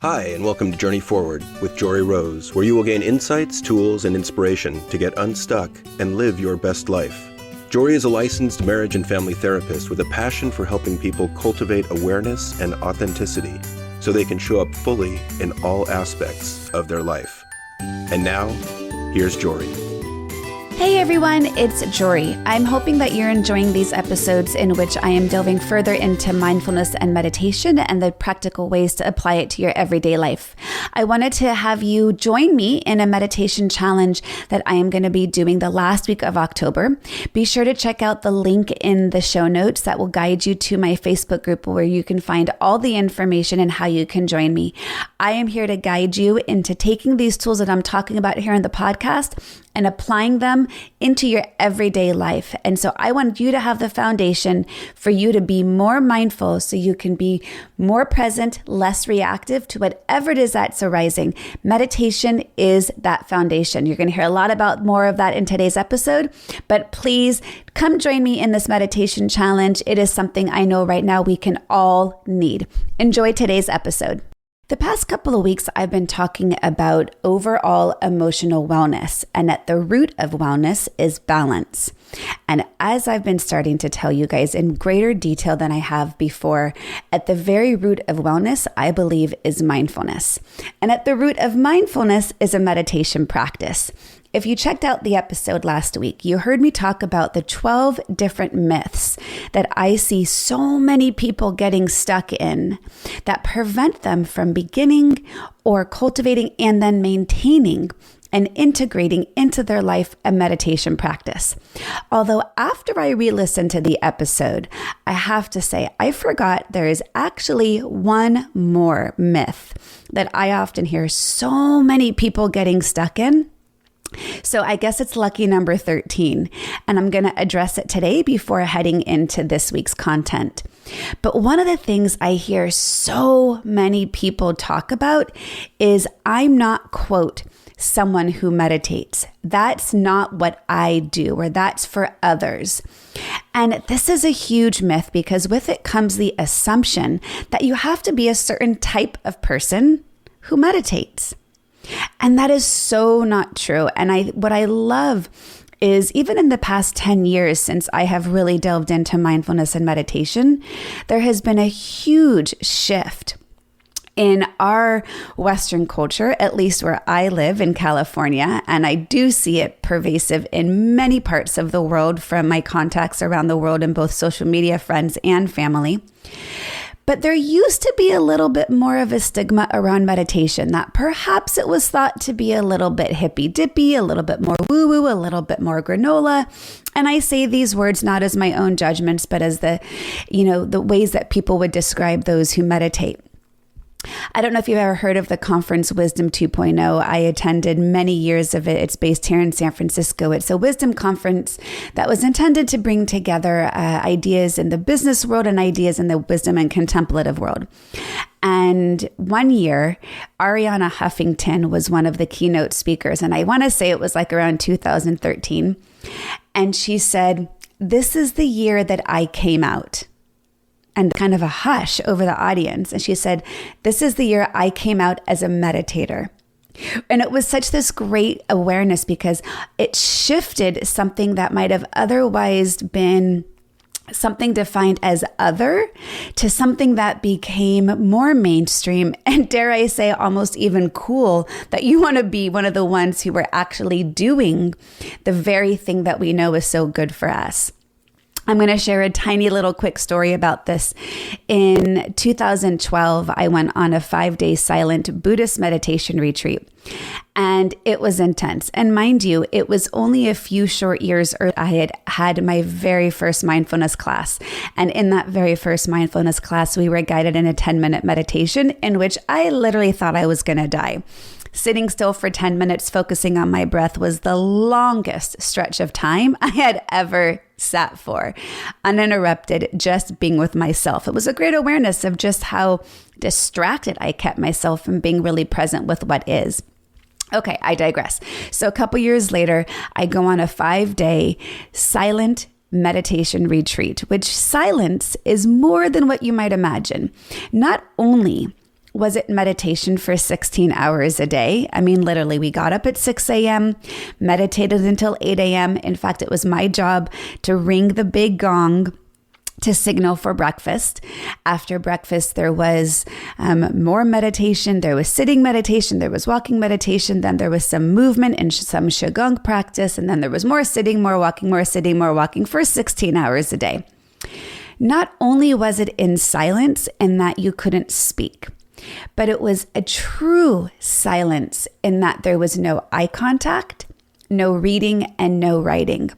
Hi, and welcome to Journey Forward with Jory Rose, where you will gain insights, tools, and inspiration to get unstuck and live your best life. Jory is a licensed marriage and family therapist with a passion for helping people cultivate awareness and authenticity so they can show up fully in all aspects of their life. And now, here's Jory. Hey everyone, it's Jory. I'm hoping that you're enjoying these episodes in which I am delving further into mindfulness and meditation and the practical ways to apply it to your everyday life. I wanted to have you join me in a meditation challenge that I am going to be doing the last week of October. Be sure to check out the link in the show notes that will guide you to my Facebook group where you can find all the information and how you can join me. I am here to guide you into taking these tools that I'm talking about here in the podcast and applying them into your everyday life. And so I want you to have the foundation for you to be more mindful so you can be more present, less reactive to whatever it is that's arising. Meditation is that foundation. You're going to hear a lot about more of that in today's episode, but please come join me in this meditation challenge. It is something I know right now we can all need. Enjoy today's episode. The past couple of weeks, I've been talking about overall emotional wellness, and at the root of wellness is balance. And as I've been starting to tell you guys in greater detail than I have before, at the very root of wellness, I believe, is mindfulness. And at the root of mindfulness is a meditation practice. If you checked out the episode last week, you heard me talk about the 12 different myths that I see so many people getting stuck in that prevent them from beginning or cultivating and then maintaining and integrating into their life a meditation practice. Although after I re-listened to the episode, I have to say I forgot there is actually one more myth that I often hear so many people getting stuck in. So I guess it's lucky number 13, and I'm going to address it today before heading into this week's content. But one of the things I hear so many people talk about is I'm not, quote, someone who meditates. That's not what I do, or that's for others. And this is a huge myth because with it comes the assumption that you have to be a certain type of person who meditates. And that is so not true. And what I love is even in the past 10 years since I have really delved into mindfulness and meditation, there has been a huge shift in our Western culture, at least where I live in California. And I do see it pervasive in many parts of the world from my contacts around the world in both social media, friends, and family. But there used to be a little bit more of a stigma around meditation, that perhaps it was thought to be a little bit hippy-dippy, a little bit more woo-woo, a little bit more granola. And I say these words not as my own judgments, but as the ways that people would describe those who meditate. I don't know if you've ever heard of the conference Wisdom 2.0. I attended many years of it. It's based here in San Francisco. It's a wisdom conference that was intended to bring together ideas in the business world and ideas in the wisdom and contemplative world. And one year, Arianna Huffington was one of the keynote speakers. And I want to say it was like around 2013. And she said, "This is the year that I came out." And kind of a hush over the audience. And she said, "This is the year I came out as a meditator." And it was such this great awareness because it shifted something that might have otherwise been something defined as other to something that became more mainstream and, dare I say, almost even cool, that you want to be one of the ones who were actually doing the very thing that we know is so good for us. I'm going to share a tiny little quick story about this. In 2012, I went on a 5-day silent Buddhist meditation retreat, and it was intense. And mind you, it was only a few short years earlier I had had my very first mindfulness class. And in that very first mindfulness class, we were guided in a 10-minute meditation in which I literally thought I was going to die. Sitting still for 10 minutes, focusing on my breath was the longest stretch of time I had ever sat for, uninterrupted, just being with myself. It was a great awareness of just how distracted I kept myself from being really present with what is. Okay, I digress. So a couple years later, I go on a 5-day silent meditation retreat, which silence is more than what you might imagine. Not only was it meditation for 16 hours a day? I mean, literally, we got up at 6 a.m., meditated until 8 a.m. In fact, it was my job to ring the big gong to signal for breakfast. After breakfast, there was more meditation. There was sitting meditation. There was walking meditation. Then there was some movement and some Qigong practice. And then there was more sitting, more walking, more sitting, more walking for 16 hours a day. Not only was it in silence in that you couldn't speak, but it was a true silence in that there was no eye contact, no reading, and no writing.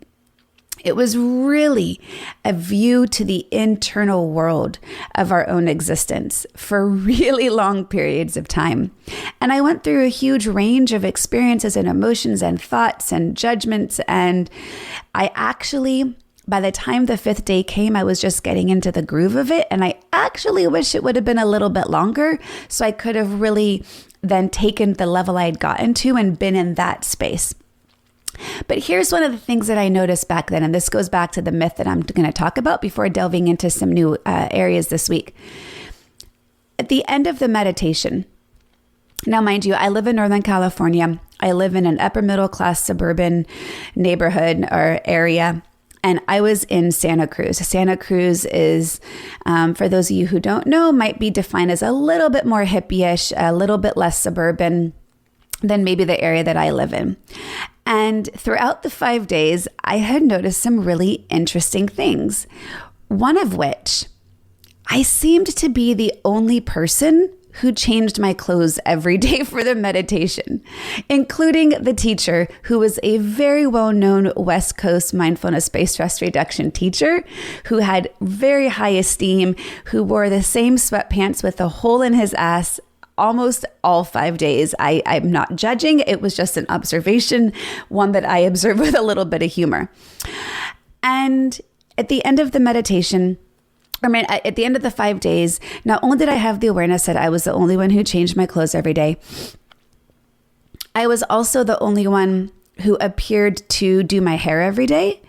It was really a view to the internal world of our own existence for really long periods of time. And I went through a huge range of experiences and emotions and thoughts and judgments. And I actually, by the time the 5th day came, I was just getting into the groove of it. And I actually wish it would have been a little bit longer so I could have really then taken the level I had gotten to and been in that space. But here's one of the things that I noticed back then, and this goes back to the myth that I'm going to talk about before delving into some new areas this week. At the end of the meditation, now mind you, I live in Northern California. I live in an upper middle class suburban neighborhood or area, and I was in Santa Cruz. Santa Cruz is, for those of you who don't know, might be defined as a little bit more hippie-ish, a little bit less suburban than maybe the area that I live in. And throughout the 5 days, I had noticed some really interesting things. One of which, I seemed to be the only person who changed my clothes every day for the meditation, including the teacher, who was a very well-known West Coast mindfulness-based stress reduction teacher who had very high esteem, who wore the same sweatpants with a hole in his ass almost all 5 days. I'm not judging. It was just an observation, one that I observed with a little bit of humor. And at the end of the meditation, at the end of the 5 days, not only did I have the awareness that I was the only one who changed my clothes every day, I was also the only one who appeared to do my hair every day.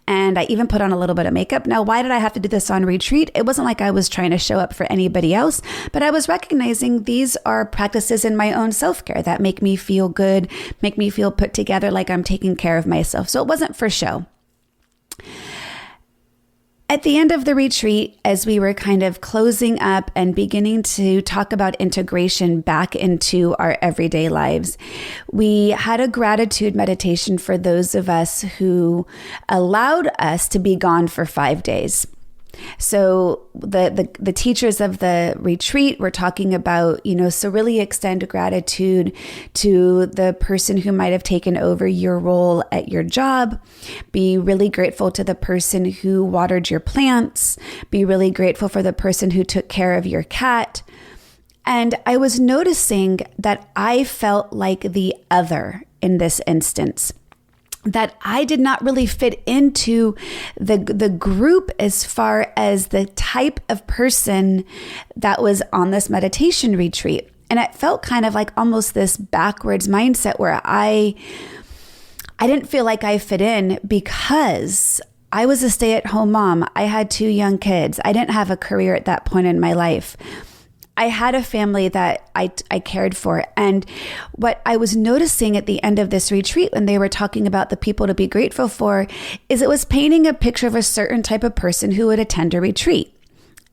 And I even put on a little bit of makeup. Now, why did I have to do this on retreat? It wasn't like I was trying to show up for anybody else, but I was recognizing these are practices in my own self-care that make me feel good, make me feel put together, like I'm taking care of myself. So it wasn't for show. At the end of the retreat, as we were kind of closing up and beginning to talk about integration back into our everyday lives, we had a gratitude meditation for those of us who allowed us to be gone for 5 days. So the teachers of the retreat were talking about, so really extend gratitude to the person who might have taken over your role at your job. Be really grateful to the person who watered your plants. Be really grateful for the person who took care of your cat. And I was noticing that I felt like the other in this instance, that I did not really fit into the group as far as the type of person that was on this meditation retreat. And it felt kind of like almost this backwards mindset where I didn't feel like I fit in because I was a stay-at-home mom. I had 2 young kids. I didn't have a career at that point in my life. I had a family that I cared for. And what I was noticing at the end of this retreat when they were talking about the people to be grateful for is it was painting a picture of a certain type of person who would attend a retreat.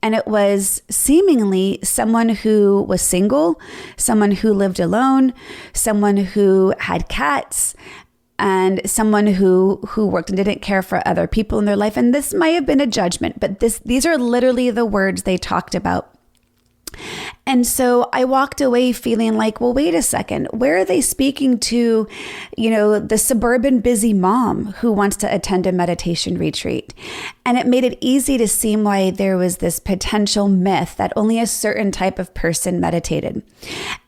And it was seemingly someone who was single, someone who lived alone, someone who had cats, and someone who worked and didn't care for other people in their life. And this might have been a judgment, but these are literally the words they talked about. And so I walked away feeling like, well, wait a second, where are they speaking to, the suburban busy mom who wants to attend a meditation retreat? And it made it easy to see why there was this potential myth that only a certain type of person meditated.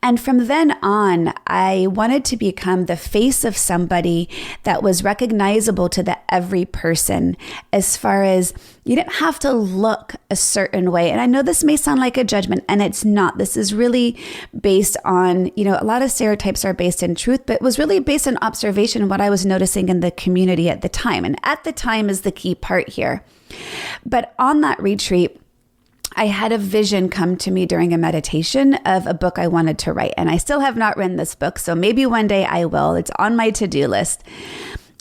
And from then on, I wanted to become the face of somebody that was recognizable to the every person, as far as you didn't have to look a certain way. And I know this may sound like a judgment, and it's not. This is really based on, a lot of stereotypes are based in truth, but it was really based on observation and what I was noticing in the community at the time. And at the time is the key part here. But on that retreat, I had a vision come to me during a meditation of a book I wanted to write. And I still have not written this book, so maybe one day I will. It's on my to-do list.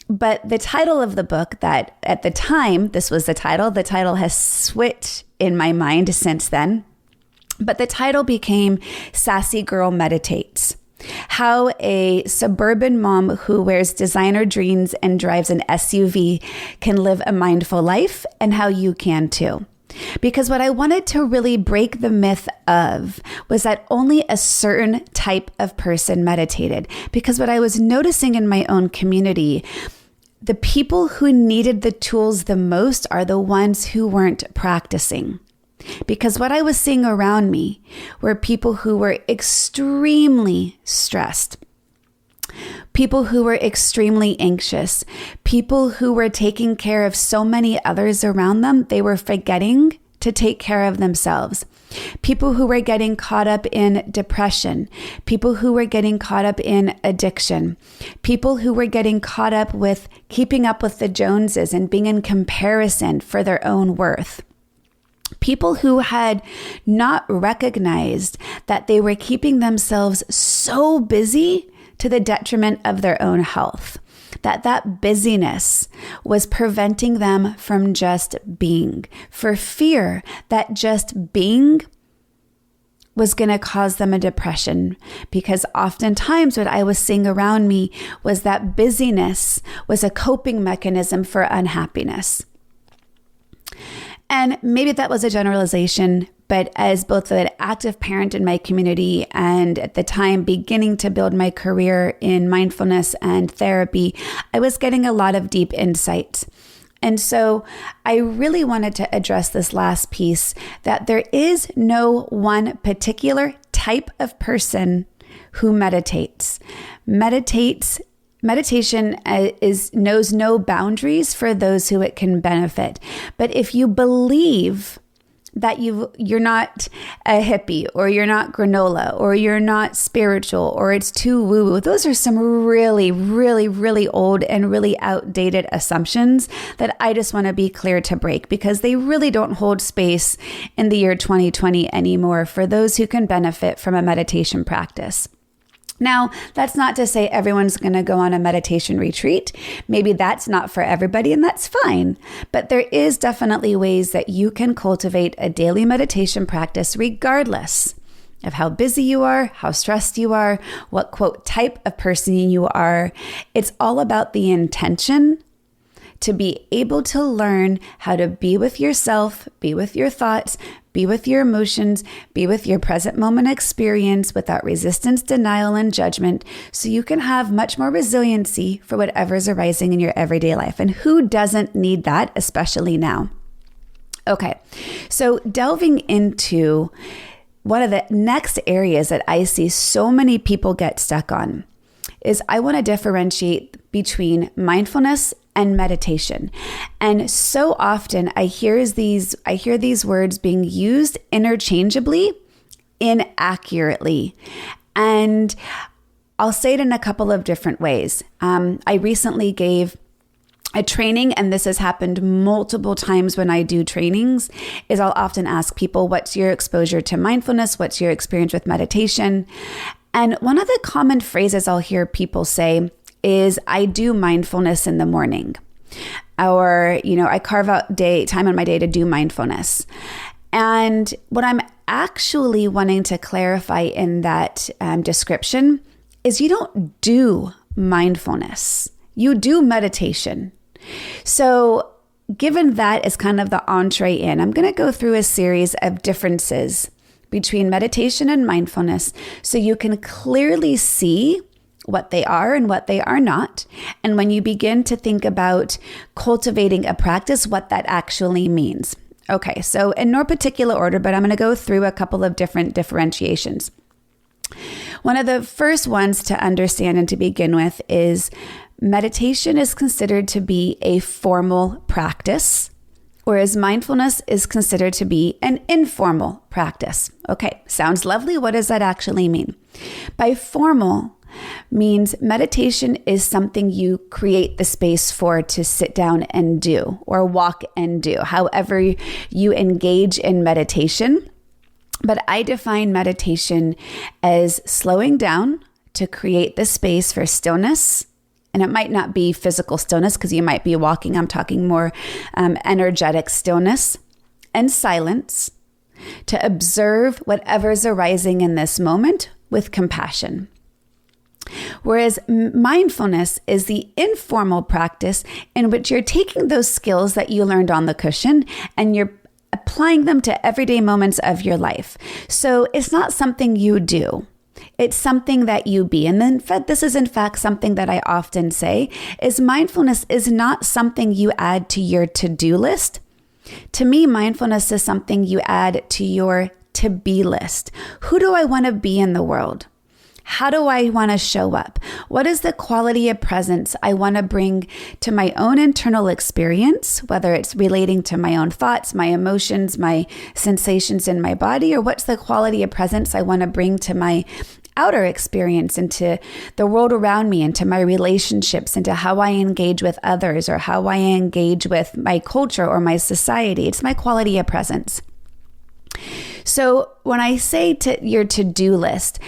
But the title of the book, that at the time, this was the title has switched in my mind since then. But the title became Sassy Girl Meditates. How a suburban mom who wears designer jeans and drives an SUV can live a mindful life, and how you can too. Because what I wanted to really break the myth of was that only a certain type of person meditated. Because what I was noticing in my own community, the people who needed the tools the most are the ones who weren't practicing. Because what I was seeing around me were people who were extremely stressed, people who were extremely anxious, people who were taking care of so many others around them, they were forgetting to take care of themselves. People who were getting caught up in depression, people who were getting caught up in addiction, people who were getting caught up with keeping up with the Joneses and being in comparison for their own worth. People who had not recognized that they were keeping themselves so busy to the detriment of their own health, that busyness was preventing them from just being, for fear that just being was going to cause them a depression. Because oftentimes what I was seeing around me was that busyness was a coping mechanism for unhappiness. And maybe that was a generalization, but as both an active parent in my community and at the time beginning to build my career in mindfulness and therapy, I was getting a lot of deep insights. And so I really wanted to address this last piece, that there is no one particular type of person who meditates. Meditation knows no boundaries for those who it can benefit. But if you believe that you're not a hippie, or you're not granola, or you're not spiritual, or it's too woo-woo, those are some really, really, really old and really outdated assumptions that I just want to be clear to break, because they really don't hold space in the year 2020 anymore for those who can benefit from a meditation practice. Now, that's not to say everyone's going to go on a meditation retreat. Maybe that's not for everybody, and that's fine. But there is definitely ways that you can cultivate a daily meditation practice regardless of how busy you are, how stressed you are, what, quote, type of person you are. It's all about the intention to be able to learn how to be with yourself, be with your thoughts, be with your emotions, be with your present moment experience without resistance, denial, and judgment, so you can have much more resiliency for whatever's arising in your everyday life. And who doesn't need that, especially now? Okay, so delving into one of the next areas that I see so many people get stuck on is I want to differentiate between mindfulness and meditation. And so often I hear these words being used interchangeably, inaccurately. And I'll say it in a couple of different ways. I recently gave a training, and this has happened multiple times when I do trainings, is I'll often ask people, what's your exposure to mindfulness? What's your experience with meditation? And one of the common phrases I'll hear people say is, I do mindfulness in the morning, or, I carve out time in my day to do mindfulness. And what I'm actually wanting to clarify in that description is you don't do mindfulness, you do meditation. So given that as kind of the entree in, I'm going to go through a series of differences between meditation and mindfulness so you can clearly see what they are and what they are not. And when you begin to think about cultivating a practice, what that actually means. Okay, so in no particular order, but I'm going to go through a couple of different differentiations. One of the first ones to understand and to begin with is meditation is considered to be a formal practice, whereas mindfulness is considered to be an informal practice. Okay, sounds lovely. What does that actually mean? By formal, means meditation is something you create the space for to sit down and do, or walk and do, however you engage in meditation. But I define meditation as slowing down to create the space for stillness. And it might not be physical stillness because you might be walking. I'm talking more energetic stillness and silence to observe whatever's arising in this moment with compassion. Whereas mindfulness is the informal practice in which you're taking those skills that you learned on the cushion and you're applying them to everyday moments of your life. So it's not something you do. It's something that you be. And then this is in fact something that I often say is mindfulness is not something you add to your to-do list. To me, mindfulness is something you add to your to-be list. Who do I want to be in the world? How do I want to show up? What is the quality of presence I want to bring to my own internal experience, whether it's relating to my own thoughts, my emotions, my sensations in my body, or what's the quality of presence I want to bring to my outer experience, into the world around me, into my relationships, into how I engage with others, or how I engage with my culture or my society. It's my quality of presence. So when I say to your to-do list,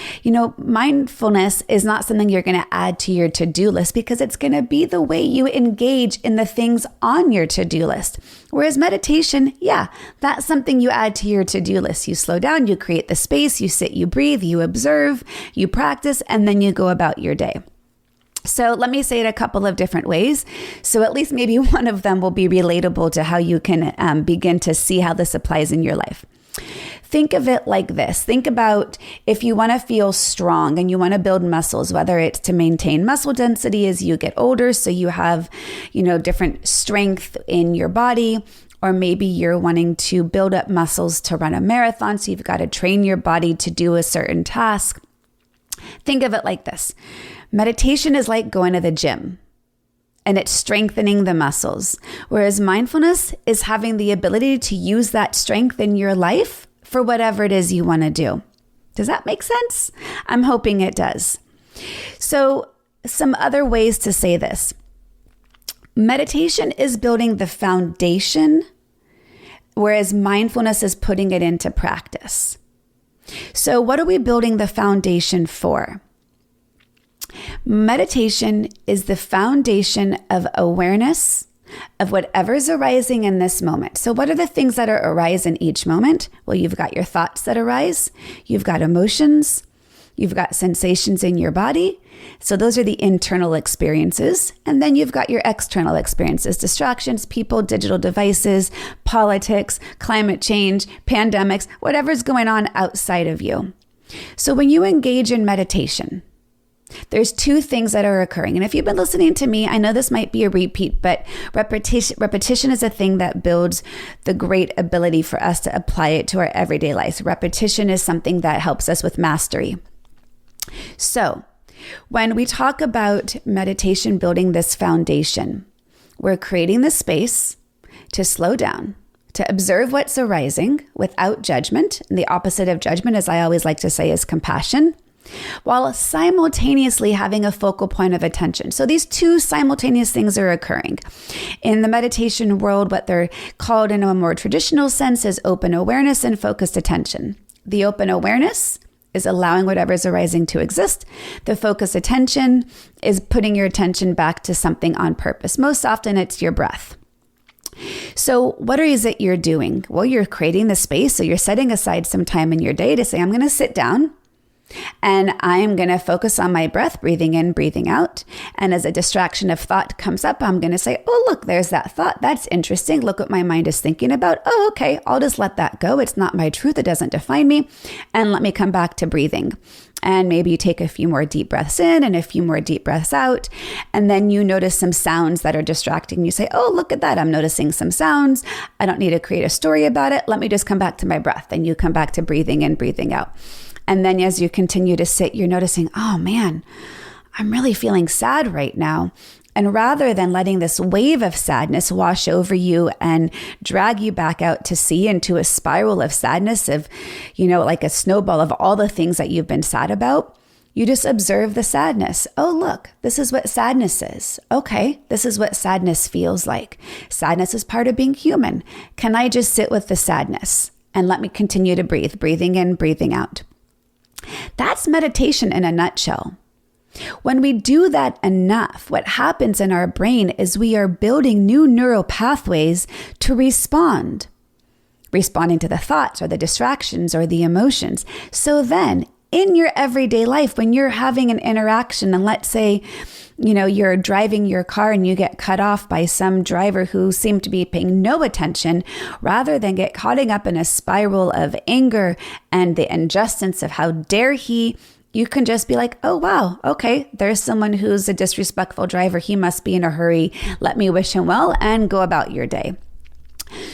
mindfulness is not something you're going to add to your to-do list because it's going to be the way you engage in the things on your to-do list. Whereas meditation, that's something you add to your to-do list. You slow down, you create the space, you sit, you breathe, you observe, you practice, and then you go about your day. So let me say it a couple of different ways. So at least maybe one of them will be relatable to how you can begin to see how this applies in your life. Think of it like this. Think about if you want to feel strong and you want to build muscles, whether it's to maintain muscle density as you get older, so you have, different strength in your body, or maybe you're wanting to build up muscles to run a marathon, so you've got to train your body to do a certain task. Think of it like this. Meditation is like going to the gym, and it's strengthening the muscles, whereas mindfulness is having the ability to use that strength in your life for whatever it is you want to do. Does that make sense? I'm hoping it does. So some other ways to say this. Meditation is building the foundation, whereas mindfulness is putting it into practice. So what are we building the foundation for? Meditation is the foundation of awareness of whatever's arising in this moment. So what are the things that are arising each moment? Well, you've got your thoughts that arise, you've got emotions, you've got sensations in your body. So those are the internal experiences. And then you've got your external experiences, distractions, people, digital devices, politics, climate change, pandemics, whatever's going on outside of you. So when you engage in meditation, there's two things that are occurring. And if you've been listening to me, I know this might be a repeat, but repetition is a thing that builds the great ability for us to apply it to our everyday lives. Repetition is something that helps us with mastery. So when we talk about meditation building this foundation, we're creating the space to slow down, to observe what's arising without judgment. And the opposite of judgment, as I always like to say, is compassion, while simultaneously having a focal point of attention. So these two simultaneous things are occurring. In the meditation world, what they're called in a more traditional sense is open awareness and focused attention. The open awareness is allowing whatever's arising to exist. The focused attention is putting your attention back to something on purpose. Most often it's your breath. So what is it you're doing? Well, you're creating the space. So you're setting aside some time in your day to say, I'm going to sit down and I'm going to focus on my breath, breathing in, breathing out. And as a distraction of thought comes up, I'm going to say, oh, look, there's that thought. That's interesting. Look what my mind is thinking about. Oh, okay. I'll just let that go. It's not my truth. It doesn't define me. And let me come back to breathing. And maybe you take a few more deep breaths in and a few more deep breaths out. And then you notice some sounds that are distracting. You say, oh, look at that. I'm noticing some sounds. I don't need to create a story about it. Let me just come back to my breath. And you come back to breathing in, breathing out. And then as you continue to sit, you're noticing, oh man, I'm really feeling sad right now. And rather than letting this wave of sadness wash over you and drag you back out to sea into a spiral of sadness of, like a snowball of all the things that you've been sad about, You just observe the sadness. Oh, look, this is what sadness is. Okay, this is what sadness feels like. Sadness is part of being human. Can I just sit with the sadness and let me continue to breathe, breathing in, breathing out? That's meditation in a nutshell. When we do that enough, what happens in our brain is we are building new neural pathways to responding to the thoughts or the distractions or the emotions. So then in your everyday life, when you're having an interaction, and let's say, you're driving your car and you get cut off by some driver who seemed to be paying no attention, rather than get caught up in a spiral of anger and the injustice of how dare he, you can just be like, oh, wow, okay, there's someone who's a disrespectful driver. He must be in a hurry. Let me wish him well and go about your day.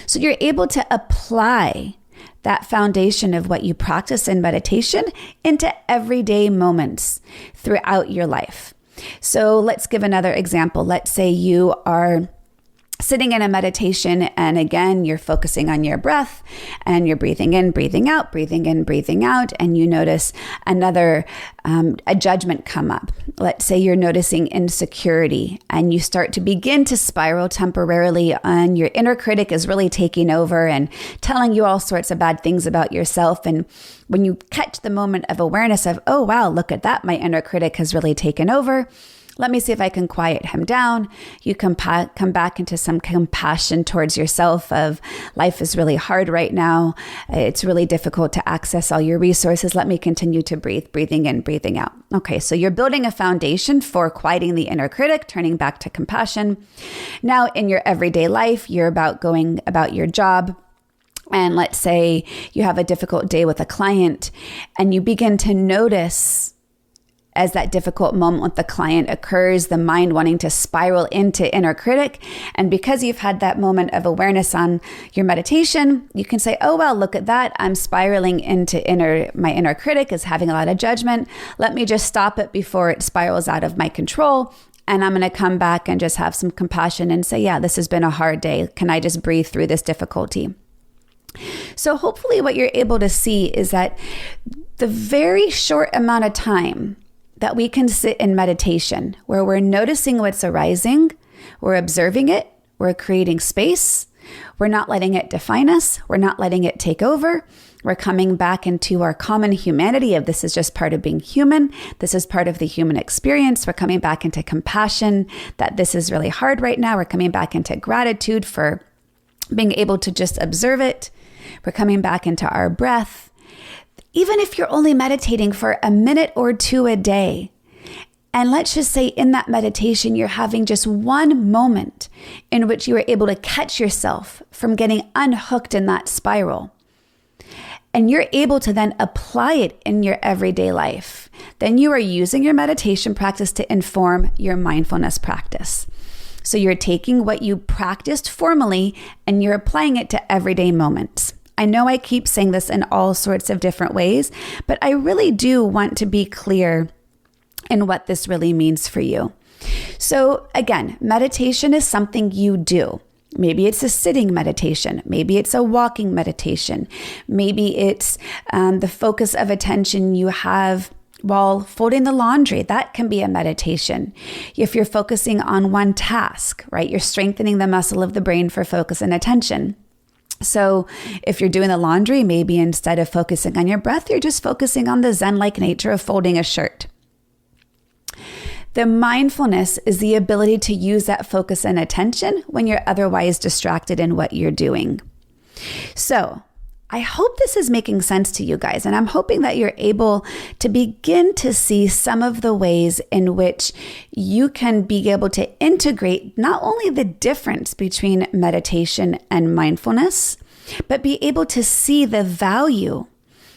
So you're able to apply that foundation of what you practice in meditation into everyday moments throughout your life. So let's give another example. Let's say you are sitting in a meditation, and again, you're focusing on your breath and you're breathing in, breathing out, breathing in, breathing out, and you notice a judgment come up. Let's say you're noticing insecurity and you start to begin to spiral temporarily, and your inner critic is really taking over and telling you all sorts of bad things about yourself. And when you catch the moment of awareness of, oh, wow, look at that, my inner critic has really taken over. Let me see if I can quiet him down. You come back into some compassion towards yourself of life is really hard right now. It's really difficult to access all your resources. Let me continue to breathe, breathing in, breathing out. Okay, so you're building a foundation for quieting the inner critic, turning back to compassion. Now in your everyday life, you're going about your job. And let's say you have a difficult day with a client and you begin to notice as that difficult moment with the client occurs, the mind wanting to spiral into inner critic. And because you've had that moment of awareness on your meditation, you can say, oh, well, look at that. I'm spiraling into my inner critic is having a lot of judgment. Let me just stop it before it spirals out of my control. And I'm going to come back and just have some compassion and say, yeah, this has been a hard day. Can I just breathe through this difficulty? So hopefully what you're able to see is that the very short amount of time that we can sit in meditation where we're noticing what's arising, we're observing it, we're creating space, we're not letting it define us, we're not letting it take over, we're coming back into our common humanity of this is just part of being human, this is part of the human experience, we're coming back into compassion that this is really hard right now, we're coming back into gratitude for being able to just observe it, we're coming back into our breath. Even if you're only meditating for a minute or two a day, and let's just say in that meditation, you're having just one moment in which you are able to catch yourself from getting unhooked in that spiral, and you're able to then apply it in your everyday life, then you are using your meditation practice to inform your mindfulness practice. So you're taking what you practiced formally and you're applying it to everyday moments. I know I keep saying this in all sorts of different ways, but I really do want to be clear in what this really means for you. So again, meditation is something you do. Maybe it's a sitting meditation. Maybe it's a walking meditation. Maybe it's the focus of attention you have while folding the laundry. That can be a meditation. If you're focusing on one task, right? You're strengthening the muscle of the brain for focus and attention. So if you're doing the laundry, maybe instead of focusing on your breath, you're just focusing on the Zen-like nature of folding a shirt. The mindfulness is the ability to use that focus and attention when you're otherwise distracted in what you're doing. So I hope this is making sense to you guys, and I'm hoping that you're able to begin to see some of the ways in which you can be able to integrate not only the difference between meditation and mindfulness, but be able to see the value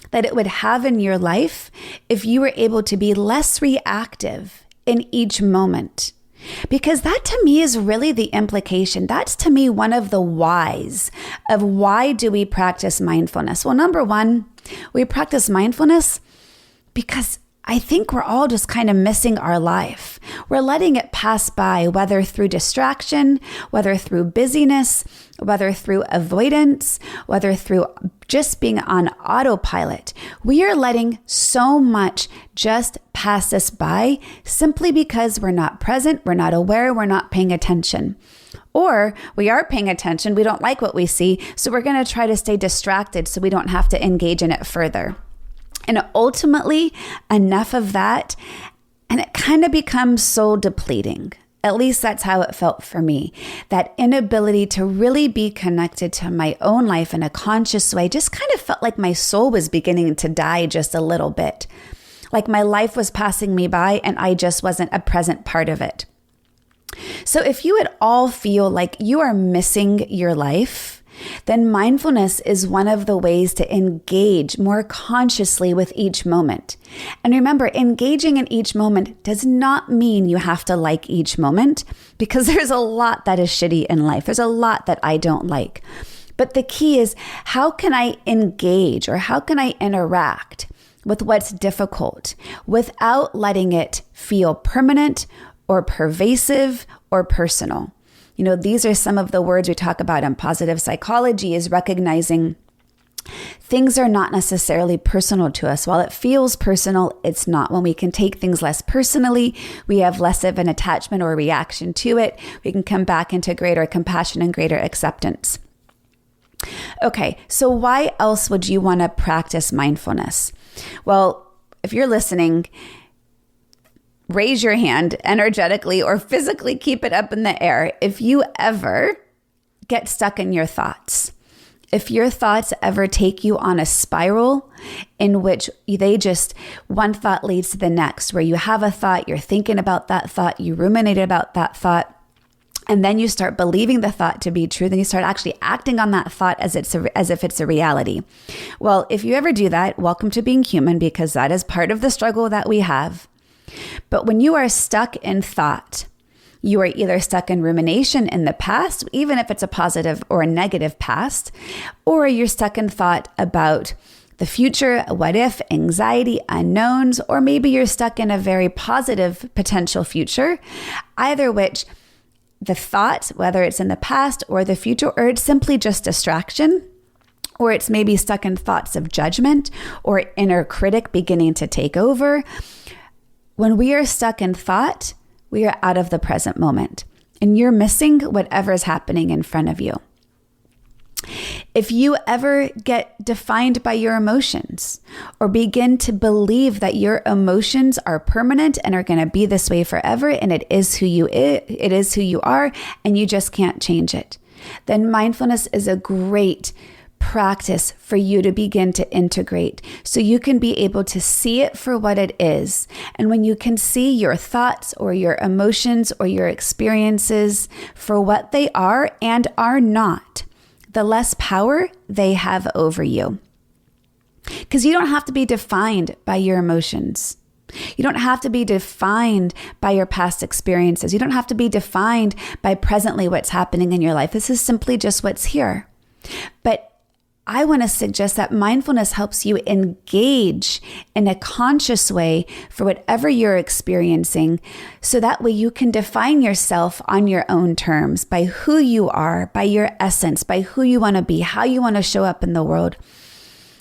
that it would have in your life if you were able to be less reactive in each moment. Because that to me is really the implication. That's to me one of the whys of why do we practice mindfulness? Well, number one, we practice mindfulness because I think we're all just kind of missing our life. We're letting it pass by, whether through distraction, whether through busyness, whether through avoidance, whether through just being on autopilot. We are letting so much just pass us by simply because we're not present, we're not aware, we're not paying attention. Or we are paying attention, we don't like what we see, so we're going to try to stay distracted so we don't have to engage in it further. And ultimately, enough of that, and it kind of becomes soul depleting. At least that's how it felt for me. That inability to really be connected to my own life in a conscious way just kind of felt like my soul was beginning to die just a little bit. Like my life was passing me by and I just wasn't a present part of it. So if you at all feel like you are missing your life, then mindfulness is one of the ways to engage more consciously with each moment. And remember, engaging in each moment does not mean you have to like each moment, because there's a lot that is shitty in life. There's a lot that I don't like. But the key is, how can I engage or how can I interact with what's difficult without letting it feel permanent or pervasive or personal? You know, these are some of the words we talk about in positive psychology, is recognizing things are not necessarily personal to us. While it feels personal, it's not. When we can take things less personally, we have less of an attachment or reaction to it. We can come back into greater compassion and greater acceptance. Okay, so why else would you want to practice mindfulness? Well, if you're listening, raise your hand energetically or physically, keep it up in the air if you ever get stuck in your thoughts. If your thoughts ever take you on a spiral in which they just, one thought leads to the next, where you have a thought, you're thinking about that thought, you ruminate about that thought, and then you start believing the thought to be true, then you start actually acting on that thought as if it's a reality. Well, if you ever do that, welcome to being human, because that is part of the struggle that we have. But when you are stuck in thought, you are either stuck in rumination in the past, even if it's a positive or a negative past, or you're stuck in thought about the future, what if, anxiety, unknowns, or maybe you're stuck in a very positive potential future, either which the thought, whether it's in the past or the future, or it's simply just distraction, or it's maybe stuck in thoughts of judgment or inner critic beginning to take over. When we are stuck in thought, we are out of the present moment, and you're missing whatever is happening in front of you. If you ever get defined by your emotions or begin to believe that your emotions are permanent and are going to be this way forever, and it is who you are, and you just can't change it, then mindfulness is a great practice for you to begin to integrate so you can be able to see it for what it is. And when you can see your thoughts or your emotions or your experiences for what they are and are not, the less power they have over you. Because you don't have to be defined by your emotions. You don't have to be defined by your past experiences. You don't have to be defined by presently what's happening in your life. This is simply just what's here. But I want to suggest that mindfulness helps you engage in a conscious way for whatever you're experiencing, so that way you can define yourself on your own terms, by who you are, by your essence, by who you want to be, how you want to show up in the world,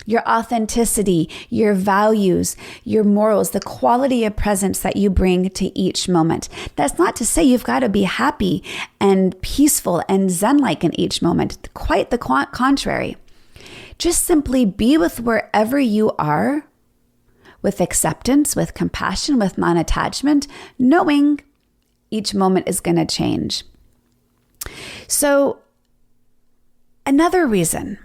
your authenticity, your values, your morals, the quality of presence that you bring to each moment. That's not to say you've got to be happy and peaceful and zen-like in each moment. Quite the contrary. Just simply be with wherever you are, with acceptance, with compassion, with non-attachment, knowing each moment is going to change. So another reason,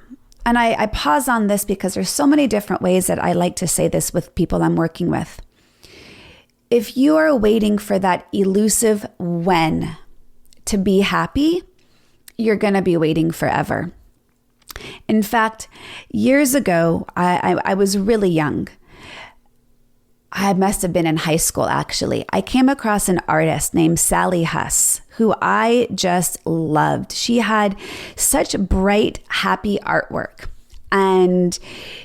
and I pause on this because there's so many different ways that I like to say this with people I'm working with. If you are waiting for that elusive when to be happy, you're going to be waiting forever. In fact, years ago, I was really young. I must have been in high school, actually. I came across an artist named Sally Huss, who I just loved. She had such bright, happy artwork. And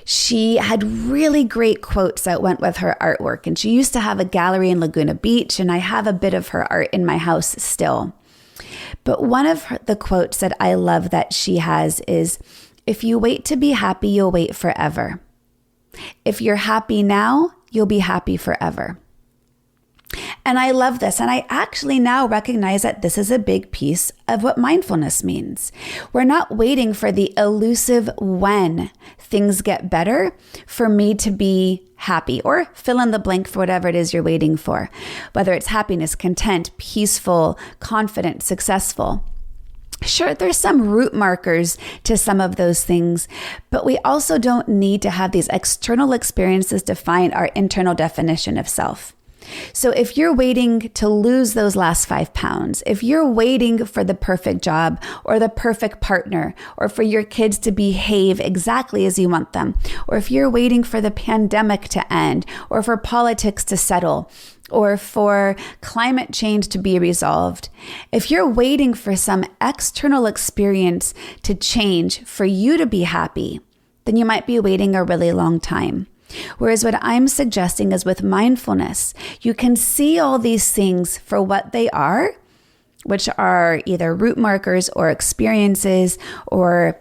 she had really great quotes that went with her artwork. And she used to have a gallery in Laguna Beach, and I have a bit of her art in my house still. But one of the quotes that I love that she has is, "If you wait to be happy, you'll wait forever. If you're happy now, you'll be happy forever." And I love this. And I actually now recognize that this is a big piece of what mindfulness means. We're not waiting for the elusive when things get better for me to be happy, or fill in the blank for whatever it is you're waiting for, whether it's happiness, content, peaceful, confident, successful. Sure, there's some root markers to some of those things, but we also don't need to have these external experiences define our internal definition of self. So if you're waiting to lose those last 5 pounds, if you're waiting for the perfect job or the perfect partner, or for your kids to behave exactly as you want them, or if you're waiting for the pandemic to end, or for politics to settle, or for climate change to be resolved, if you're waiting for some external experience to change for you to be happy, then you might be waiting a really long time. Whereas what I'm suggesting is with mindfulness, you can see all these things for what they are, which are either root markers or experiences or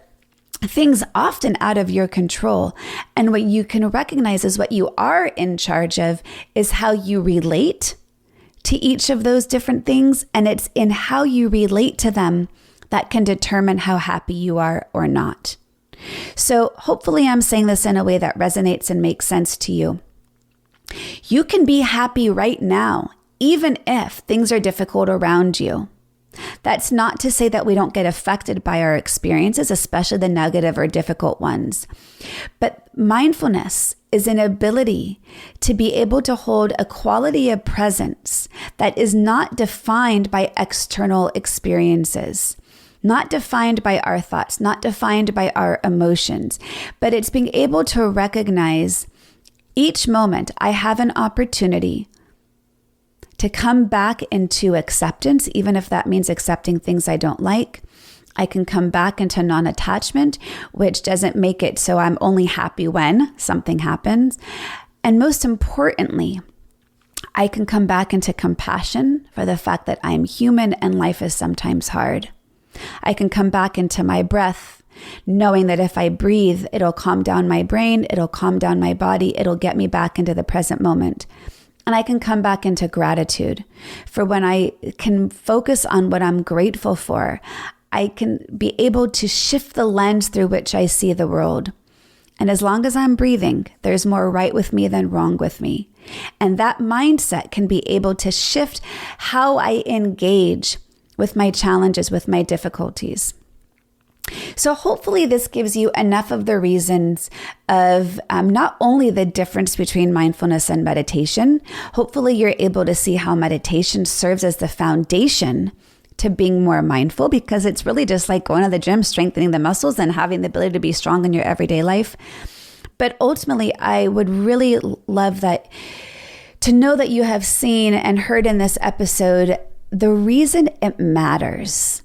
things often out of your control. And what you can recognize is what you are in charge of is how you relate to each of those different things. And it's in how you relate to them that can determine how happy you are or not. So hopefully I'm saying this in a way that resonates and makes sense to you. You can be happy right now, even if things are difficult around you. That's not to say that we don't get affected by our experiences, especially the negative or difficult ones. But mindfulness is an ability to be able to hold a quality of presence that is not defined by external experiences. Not defined by our thoughts, not defined by our emotions, but it's being able to recognize each moment I have an opportunity to come back into acceptance, even if that means accepting things I don't like. I can come back into non-attachment, which doesn't make it so I'm only happy when something happens. And most importantly, I can come back into compassion for the fact that I'm human and life is sometimes hard. I can come back into my breath, knowing that if I breathe, it'll calm down my brain, it'll calm down my body, it'll get me back into the present moment. And I can come back into gratitude for when I can focus on what I'm grateful for. I can be able to shift the lens through which I see the world. And as long as I'm breathing, there's more right with me than wrong with me. And that mindset can be able to shift how I engage with my challenges, with my difficulties. So hopefully this gives you enough of the reasons of not only the difference between mindfulness and meditation. Hopefully you're able to see how meditation serves as the foundation to being more mindful, because it's really just like going to the gym, strengthening the muscles and having the ability to be strong in your everyday life. But ultimately, I would really love that to know that you have seen and heard in this episode the reason it matters.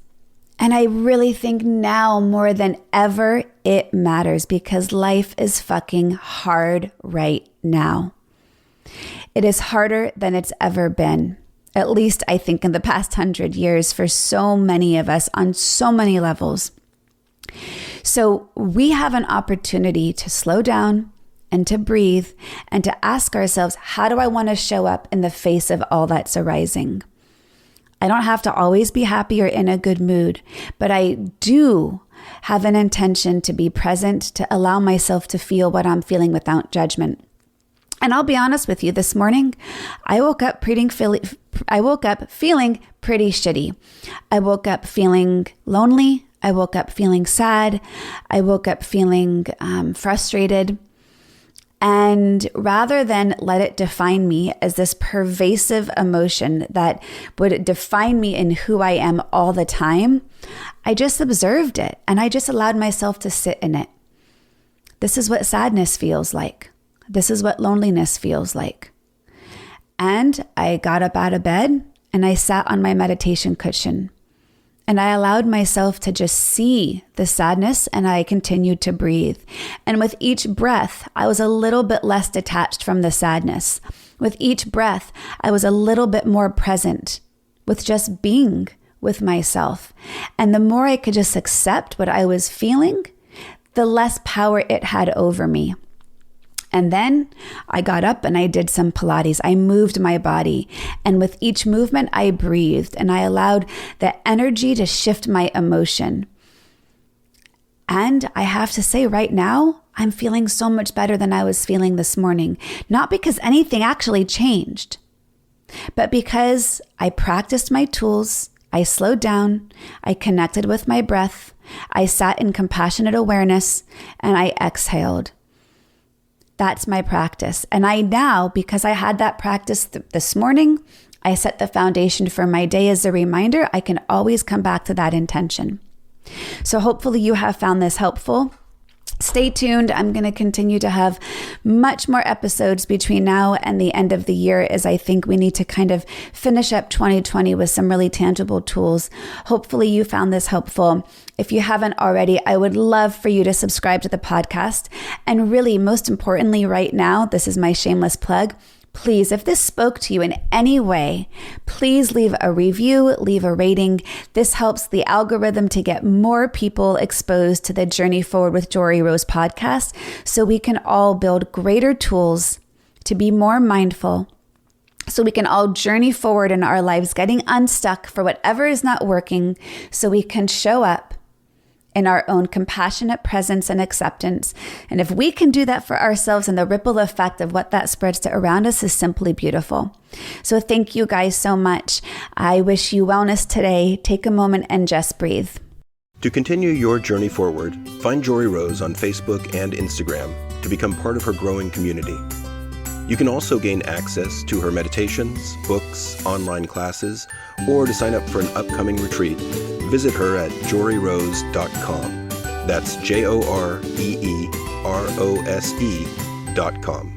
And I really think now more than ever, it matters because life is fucking hard right now. It is harder than it's ever been. At least I think in the past 100 years for so many of us on so many levels. So we have an opportunity to slow down and to breathe and to ask ourselves, how do I want to show up in the face of all that's arising? I don't have to always be happy or in a good mood, but I do have an intention to be present, to allow myself to feel what I'm feeling without judgment. And I'll be honest with you, this morning, I woke up feeling pretty shitty. I woke up feeling lonely. I woke up feeling sad. I woke up feeling frustrated. And rather than let it define me as this pervasive emotion that would define me in who I am all the time, I just observed it and I just allowed myself to sit in it. This is what sadness feels like. This is what loneliness feels like. And I got up out of bed and I sat on my meditation cushion And I allowed myself to just see the sadness, and I continued to breathe. And with each breath, I was a little bit less detached from the sadness. With each breath, I was a little bit more present with just being with myself. And the more I could just accept what I was feeling, the less power it had over me. And then I got up and I did some Pilates. I moved my body. And with each movement, I breathed and I allowed the energy to shift my emotion. And I have to say right now, I'm feeling so much better than I was feeling this morning. Not because anything actually changed, but because I practiced my tools. I slowed down. I connected with my breath. I sat in compassionate awareness and I exhaled. That's my practice. And I now, because I had that practice this morning, I set the foundation for my day as a reminder. I can always come back to that intention. So hopefully you have found this helpful. Stay tuned. I'm going to continue to have much more episodes between now and the end of the year, as I think we need to kind of finish up 2020 with some really tangible tools. Hopefully you found this helpful. If you haven't already, I would love for you to subscribe to the podcast. And really, most importantly, right now, this is my shameless plug. Please, if this spoke to you in any way, please leave a review, leave a rating. This helps the algorithm to get more people exposed to the Journey Forward with Jory Rose podcast, so we can all build greater tools to be more mindful, so we can all journey forward in our lives, getting unstuck for whatever is not working, so we can show up in our own compassionate presence and acceptance. And if we can do that for ourselves, and the ripple effect of what that spreads to around us is simply beautiful. So thank you guys so much. I wish you wellness today. Take a moment and just breathe. To continue your journey forward, find Jory Rose on Facebook and Instagram to become part of her growing community. You can also gain access to her meditations, books, online classes, or to sign up for an upcoming retreat. Visit her at joryrose.com. That's JOREEROSE.com.